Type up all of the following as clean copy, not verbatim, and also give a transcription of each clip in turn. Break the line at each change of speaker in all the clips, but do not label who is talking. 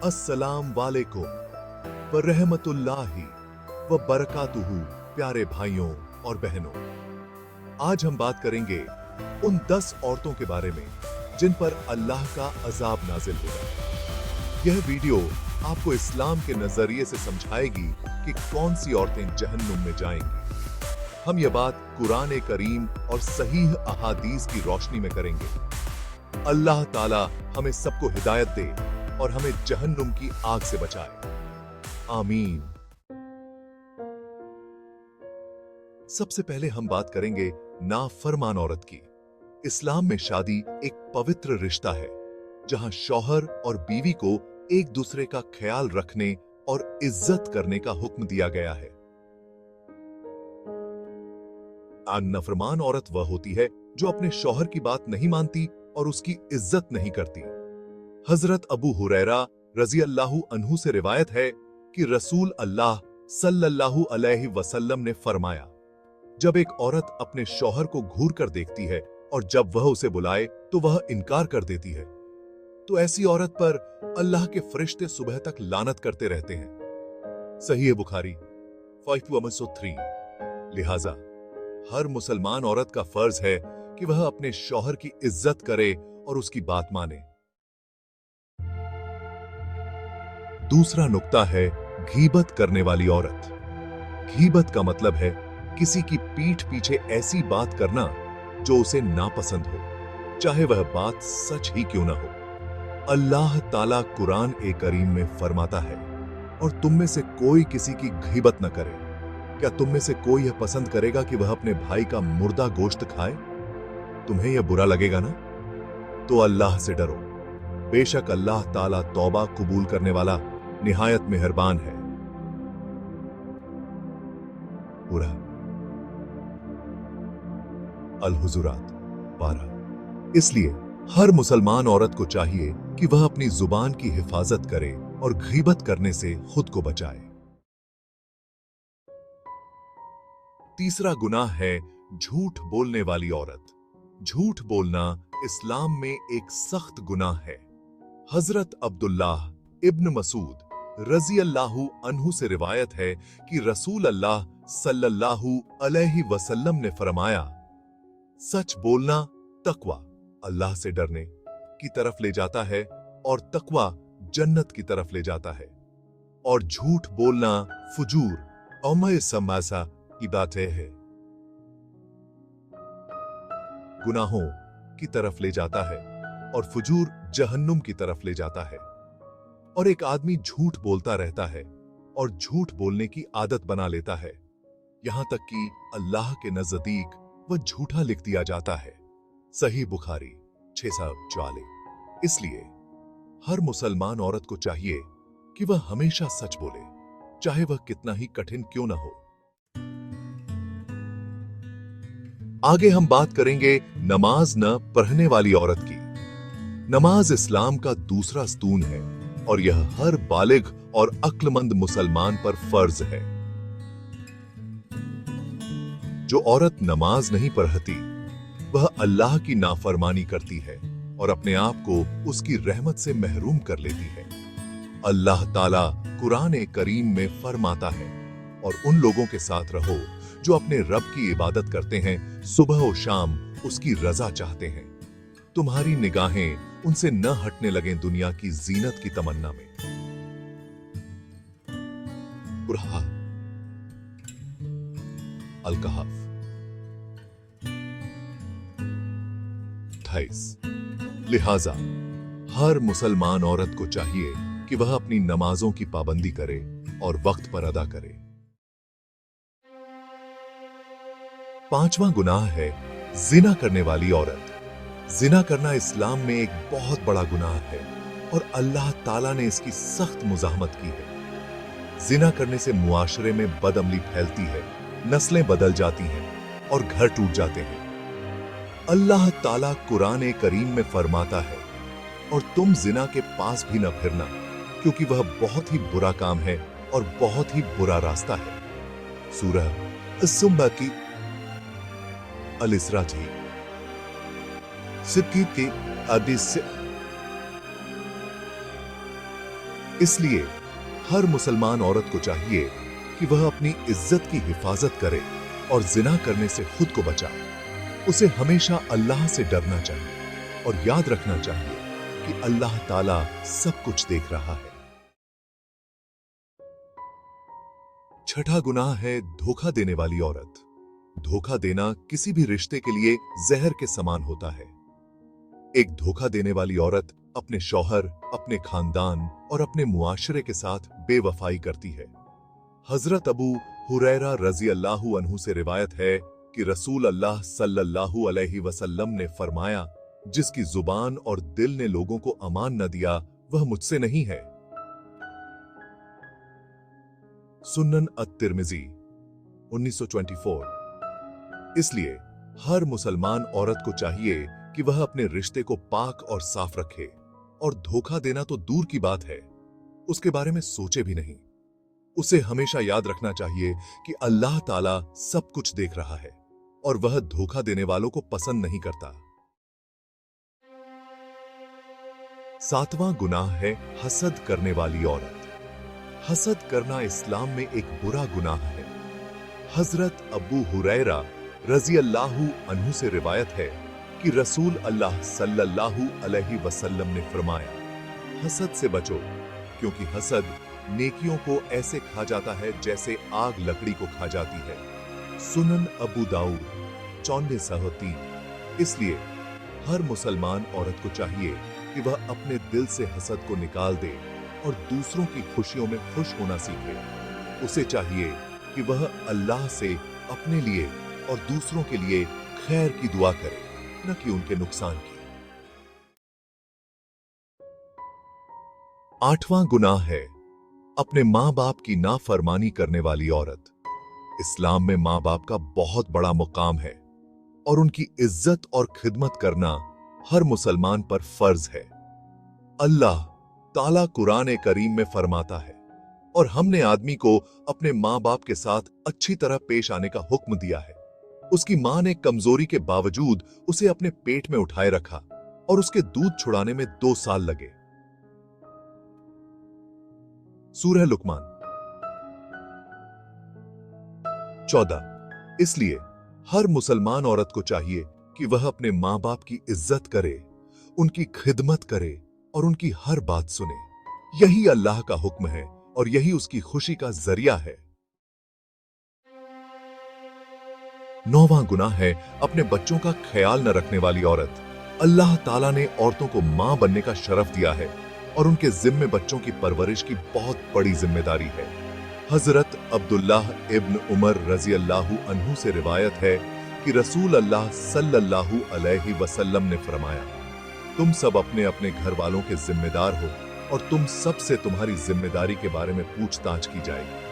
अस्सलाम वालेकुम व रहमतुल्लाहि व बरकातुहू। प्यारे भाइयों और बहनों, आज हम बात करेंगे उन 10 औरतों के बारे में जिन पर अल्लाह का अजाब नाजिल होगा। यह वीडियो आपको इस्लाम के नजरिए से समझाएगी कि कौन सी औरतें जहन्नुम में जाएंगी। हम यह बात कुरान करीम और सहीह अहादीस की रोशनी में करेंगे। अल्लाह ताला हमें सबको हिदायत दे और हमें जहन्नुम की आग से बचाए, आमीन। सबसे पहले हम बात करेंगे नाफरमान औरत की। इस्लाम में शादी एक पवित्र रिश्ता है जहां शौहर और बीवी को एक दूसरे का ख्याल रखने और इज्जत करने का हुक्म दिया गया है। नाफरमान औरत वह होती है जो अपने शौहर की बात नहीं मानती और उसकी इज्जत नहीं करती। हजरत अबू हुरैरा रजी अल्लाहु अन्हु से रिवायत है कि रसूल अल्लाह सल्लल्लाहु अलैहि वसल्लम ने फरमाया, जब एक औरत अपने शौहर को घूर कर देखती है और जब वह उसे बुलाए तो वह इनकार कर देती है, तो ऐसी औरत पर अल्लाह के फरिश्ते सुबह तक लानत करते रहते हैं। सहीह बुखारी 5:3। लिहाजा हर मुसलमान औरत का फर्ज है कि वह अपने शौहर की इज्जत करे और उसकी बात माने। दूसरा नुक्ता है गीबत करने वाली औरत। गीबत का मतलब है किसी की पीठ पीछे ऐसी बात करना जो उसे नापसंद हो, चाहे वह बात सच ही क्यों ना हो। अल्लाह ताला कुरान करीम में फरमाता है, और तुम में से कोई किसी की गीबत न करे। क्या तुम में से कोई यह पसंद करेगा कि वह अपने भाई का मुर्दा गोश्त खाए? तुम्हें यह बुरा लगेगा ना? तो अल्लाह से डरो। बेशक अल्लाह ताला तौबा कबूल करने वाला निहायत मेहरबान है। पूरा अल-हुजुरात 12। इसलिए हर मुसलमान औरत को चाहिए कि वह अपनी जुबान की हिफाजत करे और गीबत करने से खुद को बचाए। तीसरा गुनाह है झूठ बोलने वाली औरत। झूठ बोलना इस्लाम में एक सख्त गुनाह है। हजरत अब्दुल्लाह इब्न मसूद रजी अल्लाहु अन्हु से रिवायत है कि रसूल अल्लाह सल्लल्लाहु अलैहि वसल्लम ने फरमाया, सच बोलना तकवा अल्लाह से डरने की तरफ ले जाता है और तकवा जन्नत की तरफ ले जाता है, और झूठ बोलना फुजूर और समासा की बातें है, गुनाहों की तरफ ले जाता है, और फुजूर जहन्नुम की तरफ ले जाता है। और एक आदमी झूठ बोलता रहता है और झूठ बोलने की आदत बना लेता है, यहां तक कि अल्लाह के नजदीक वह झूठा लिख दिया जाता है। सही बुखारी 6:44। इसलिए हर मुसलमान औरत को चाहिए कि वह हमेशा सच बोले, चाहे वह कितना ही कठिन क्यों ना हो। आगे हम बात करेंगे नमाज न पढ़ने वाली औरत की। नमाज इस्लाम का दूसरा स्तून है और यह हर बालिग और अक्लमंद मुसलमान पर फर्ज है। जो औरत नमाज नहीं पढ़ती वह अल्लाह की नाफरमानी करती है और अपने आप को उसकी रहमत से महरूम कर लेती है। अल्लाह ताला कुरान करीम में फरमाता है, और उन लोगों के साथ रहो जो अपने रब की इबादत करते हैं, सुबह और शाम उसकी रजा चाहते हैं। तुम्हारी निगाहें उनसे न हटने लगें दुनिया की जीनत की तमन्ना में। अल-कहफ 28। लिहाजा हर मुसलमान औरत को चाहिए कि वह अपनी नमाजों की पाबंदी करे और वक्त पर अदा करे। पांचवा गुनाह है जिना करने वाली औरत। जिना करना इस्लाम में एक बहुत बड़ा गुनाह है और अल्लाह ताला ने इसकी सख्त मुज़ाहमत की है। जिना करने से मुआशरे में बदअमली फैलती है, नस्लें बदल जाती हैं और घर टूट जाते हैं। अल्लाह ताला कुरान करीम में फरमाता है, और तुम जिना के पास भी न फिरना, क्योंकि वह बहुत ही बुरा काम है और बहुत ही बुरा रास्ता है। सूरह अस-सुम्मा की अल-इसरा जी सिक्की के हदीस से इसलिए हर मुसलमान औरत को चाहिए कि वह अपनी इज्जत की हिफाजत करे और जिना करने से खुद को बचाए। उसे हमेशा अल्लाह से डरना चाहिए और याद रखना चाहिए कि अल्लाह ताला सब कुछ देख रहा है। छठा गुनाह है धोखा देने वाली औरत। धोखा देना किसी भी रिश्ते के लिए जहर के समान होता है। एक धोखा देने वाली औरत अपने शौहर, अपने खानदान और अपने मुआशरे के साथ बेवफाई करती है। हजरत अबू हुरैरा रजी अल्लाहु अन्हु से रिवायत है कि रसूल अल्लाह सल्लल्लाहु अलैहि वसल्लम ने फरमाया, जिसकी जुबान और दिल ने लोगों को अमान न दिया वह मुझसे नहीं है। सुन्नन अत-तिरमिजी 1924। इसलिए हर मुसलमान औरत को चाहिए कि वह अपने रिश्ते को पाक और साफ रखे, और धोखा देना तो दूर की बात है, उसके बारे में सोचे भी नहीं। उसे हमेशा याद रखना चाहिए कि अल्लाह ताला सब कुछ देख रहा है और वह धोखा देने वालों को पसंद नहीं करता। सातवां गुनाह है हसद करने वाली औरत। हसद करना इस्लाम में एक बुरा गुनाह है। हजरत अबू हुरैरा रजी अल्लाहु अन्हु से रिवायत है कि रसूल अल्लाह सल्लल्लाहु अलैहि वसल्लम ने फरमाया, हसद से बचो, क्योंकि हसद नेकियों को ऐसे खा जाता है जैसे आग लकड़ी को खा जाती है। सुनन अबू दाऊद 9403। इसलिए हर मुसलमान औरत को चाहिए कि वह अपने दिल से हसद को निकाल दे और दूसरों की खुशियों में खुश होना सीखे। उसे चाहिए कि वह अल्लाह से अपने लिए और दूसरों के लिए खैर की दुआ करे, न कि उनके नुकसान की। आठवां गुनाह है अपने मां बाप की नाफरमानी करने वाली औरत। इस्लाम में मां बाप का बहुत बड़ा मुकाम है और उनकी इज्जत और खिदमत करना हर मुसलमान पर फर्ज है। अल्लाह ताला कुरान करीम में फरमाता है, और हमने आदमी को अपने मां बाप के साथ अच्छी तरह पेश आने का हुक्म दिया है। उसकी मां ने कमजोरी के बावजूद उसे अपने पेट में उठाए रखा और उसके दूध छुड़ाने में 2 साल लगे। सूरह लुकमान 14। इसलिए हर मुसलमान औरत को चाहिए कि वह अपने मां बाप की इज्जत करे, उनकी खिदमत करे और उनकी हर बात सुने। यही अल्लाह का हुक्म है और यही उसकी खुशी का जरिया है। 9वां गुनाह है अपने बच्चों का ख्याल न रखने वाली औरत। अल्लाह ताला ने औरतों को मां बनने का शरफ दिया है और उनके जिम्मे बच्चों की परवरिश की बहुत बड़ी जिम्मेदारी है। हजरत अब्दुल्लाह इब्न उमर रजी अल्लाहु अन्हु से रिवायत है कि रसूल अल्लाह सल्लल्लाहु अलैहि वसल्लम ने फरमाया, तुम सब अपने अपने घर वालों के जिम्मेदार हो और तुम सब से तुम्हारी जिम्मेदारी के बारे में पूछताछ की जाएगी।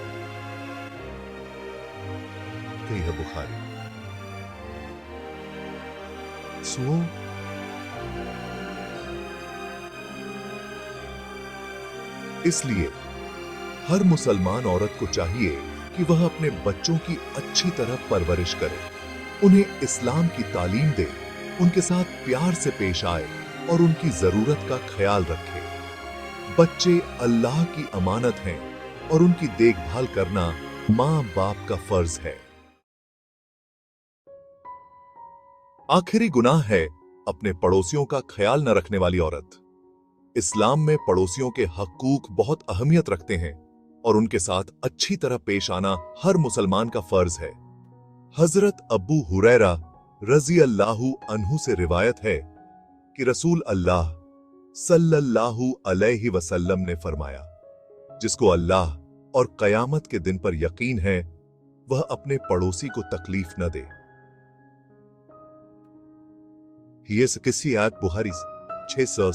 है बुखारी। सुओ इसलिए हर मुसलमान औरत को चाहिए कि वह अपने बच्चों की अच्छी तरह परवरिश करे, उन्हें इस्लाम की तालीम दे, उनके साथ प्यार से पेश आए और उनकी जरूरत का ख्याल रखे। बच्चे अल्लाह की अमानत हैं और उनकी देखभाल करना मां बाप का फर्ज है। आखिरी गुनाह है अपने पड़ोसियों का ख्याल न रखने वाली औरत। इस्लाम में पड़ोसियों के हकूक बहुत अहमियत रखते हैं और उनके साथ अच्छी तरह पेश आना हर मुसलमान का फर्ज है। हजरत अबू हुरैरा रजी अल्लाहु अन्हु से रिवायत है कि रसूल अल्लाह सल्लल्लाहु अलैहि वसल्लम ने फरमाया, जिसको अल्लाह और कयामत के दिन पर यकीन है वह अपने पड़ोसी को तकलीफ न दे। ये किसी आयत बुखारी 600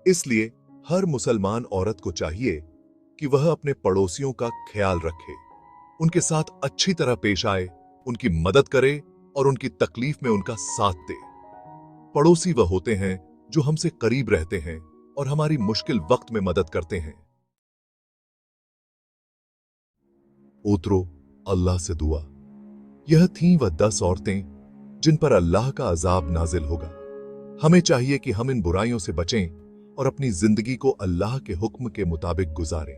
इसलिए हर मुसलमान औरत को चाहिए कि वह अपने पड़ोसियों का ख्याल रखे, उनके साथ अच्छी तरह पेश आए, उनकी मदद करे और उनकी तकलीफ में उनका साथ दे। पड़ोसी वह होते हैं जो हमसे करीब रहते हैं और हमारी मुश्किल वक्त में मदद करते हैं। उतरो अल्लाह से दुआ। यह थीं वह 10 औरतें जिन पर अल्लाह का अजाब नाजिल होगा। हमें चाहिए कि हम इन बुराइयों से बचें और अपनी जिंदगी को अल्लाह के हुक्म के मुताबिक गुजारें।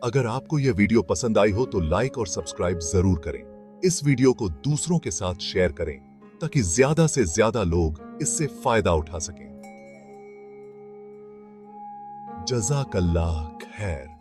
अगर आपको यह वीडियो पसंद आई हो तो लाइक और सब्सक्राइब जरूर करें। इस वीडियो को दूसरों के साथ शेयर करें ताकि ज्यादा से ज्यादा लोग इससे फायदा उठा सकें। जज़ाकल्लाह खैर।